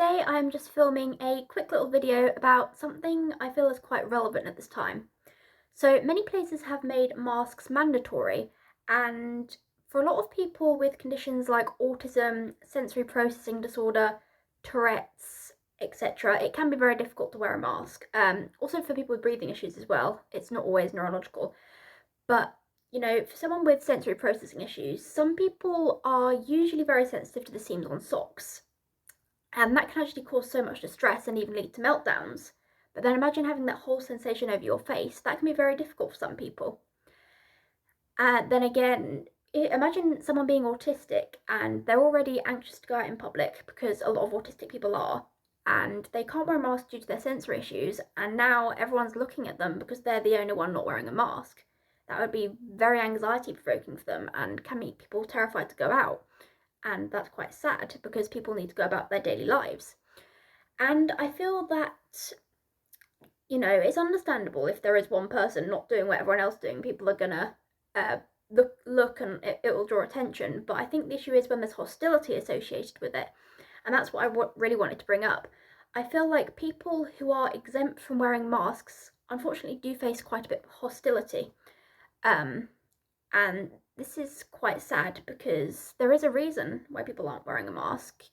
Today I'm just filming a quick little video about something I feel is quite relevant at this time. So many places have made masks mandatory, and for a lot of people with conditions like autism, sensory processing disorder, Tourette's, etc., it can be very difficult to wear a mask. Also for people with breathing issues as well, it's not always neurological. But for someone with sensory processing issues, some people are usually very sensitive to the seams on socks. And that can actually cause so much distress and even lead to meltdowns. But then imagine having that whole sensation over your face. That can be very difficult for some people. And then again, imagine someone being autistic and they're already anxious to go out in public, because a lot of autistic people are, and they can't wear a mask due to their sensory issues, and now everyone's looking at them because they're the only one not wearing a mask. That would be very anxiety provoking for them and can make people terrified to go out. And that's quite sad because people need to go about their daily lives. And I feel that, it's understandable if there is one person not doing what everyone else is doing, people are gonna look and it will draw attention. But I think the issue is when there's hostility associated with it. And that's what I really wanted to bring up. I feel like people who are exempt from wearing masks, unfortunately, do face quite a bit of hostility. And this is quite sad because there is a reason why people aren't wearing a mask.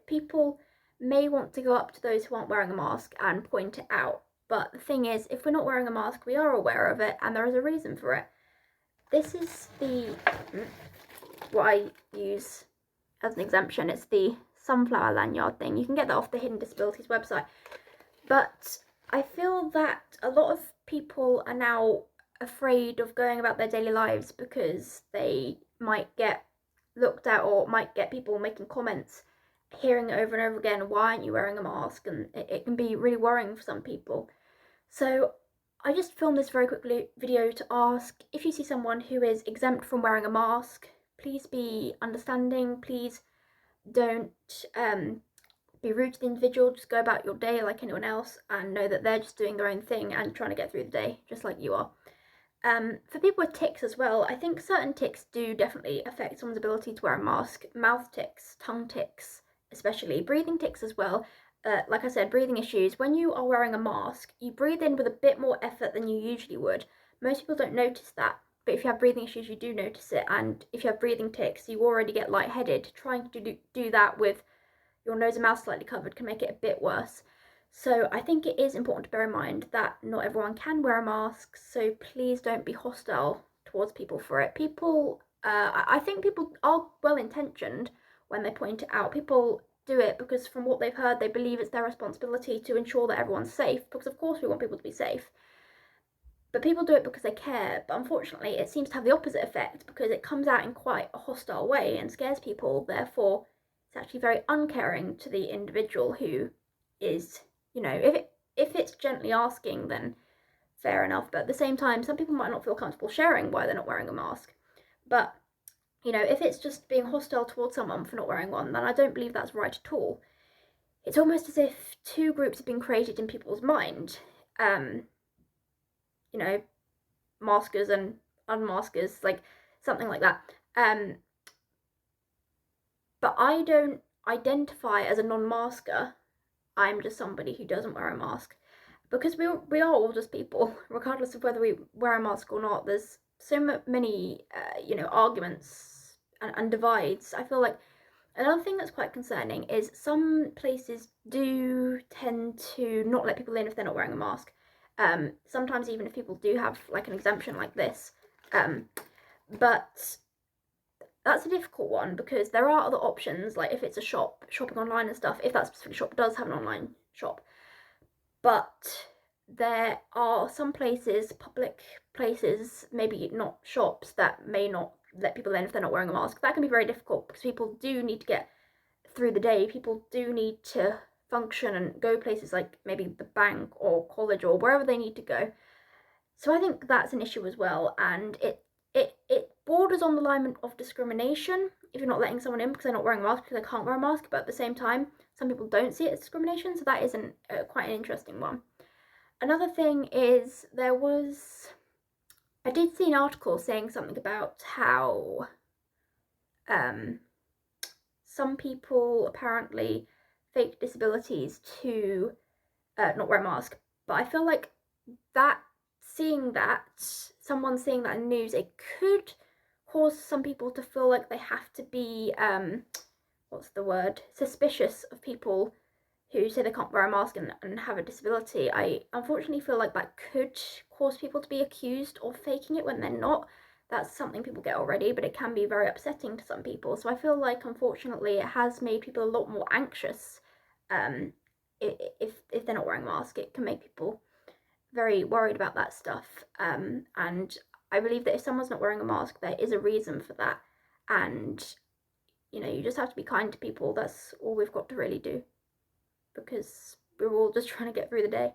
People may want to go up to those who aren't wearing a mask and point it out. But the thing is, if we're not wearing a mask, we are aware of it and there is a reason for it. This is what I use as an exemption. It's the sunflower lanyard thing. You can get that off the Hidden Disabilities website. But I feel that a lot of people are now afraid of going about their daily lives because they might get looked at or might get people making comments, hearing it over and over again, why aren't you wearing a mask? And it can be really worrying for some people. So I just filmed this very quick video to ask, if you see someone who is exempt from wearing a mask, please be understanding. Please don't be rude to the individual. Just go about your day like anyone else and know that they're just doing their own thing and trying to get through the day just like you are. For people with tics as well, I think certain tics do definitely affect someone's ability to wear a mask. Mouth tics, tongue tics, especially. Breathing tics as well. Like I said, breathing issues. When you are wearing a mask, you breathe in with a bit more effort than you usually would. Most people don't notice that, but if you have breathing issues, you do notice it. And if you have breathing tics, you already get lightheaded. Trying to do that with your nose and mouth slightly covered can make it a bit worse. So I think it is important to bear in mind that not everyone can wear a mask, so please don't be hostile towards people for it. I think people are well-intentioned when they point it out. People do it because from what they've heard, they believe it's their responsibility to ensure that everyone's safe, because of course we want people to be safe. But people do it because they care, but unfortunately it seems to have the opposite effect because it comes out in quite a hostile way and scares people. Therefore, it's actually very uncaring to the individual who is, if it's gently asking, then fair enough. But at the same time, some people might not feel comfortable sharing why they're not wearing a mask. But, if it's just being hostile towards someone for not wearing one, then I don't believe that's right at all. It's almost as if two groups have been created in people's mind. Maskers and unmaskers, like something like that. But I don't identify as a non-masker. I'm just somebody who doesn't wear a mask, because we are all just people, regardless of whether we wear a mask or not. There's so many, arguments and divides. I feel like another thing that's quite concerning is some places do tend to not let people in if they're not wearing a mask. Sometimes even if people do have like an exemption like this, but that's a difficult one because there are other options, like if it's a shop, shopping online and stuff, if that specific shop does have an online shop. But there are some places, public places, maybe not shops, that may not let people in if they're not wearing a mask. That can be very difficult because people do need to get through the day. People do need to function and go places like maybe the bank or college or wherever they need to go. So I think that's an issue as well, and it borders on the line of discrimination if you're not letting someone in because they're not wearing a mask because they can't wear a mask. But at the same time, some people don't see it as discrimination, so that isn't quite an interesting one. Another thing is I did see an article saying something about how some people apparently fake disabilities to not wear a mask. But I feel like that someone seeing that in the news, it could cause some people to feel like they have to be suspicious of people who say they can't wear a mask and have a disability. I unfortunately feel like that could cause people to be accused of faking it when they're not. That's something people get already, but it can be very upsetting to some people. So I feel like, unfortunately, it has made people a lot more anxious. If they're not wearing a mask, it can make people very worried about that stuff. And I believe that if someone's not wearing a mask, there is a reason for that. And, you just have to be kind to people. That's all we've got to really do, because we're all just trying to get through the day.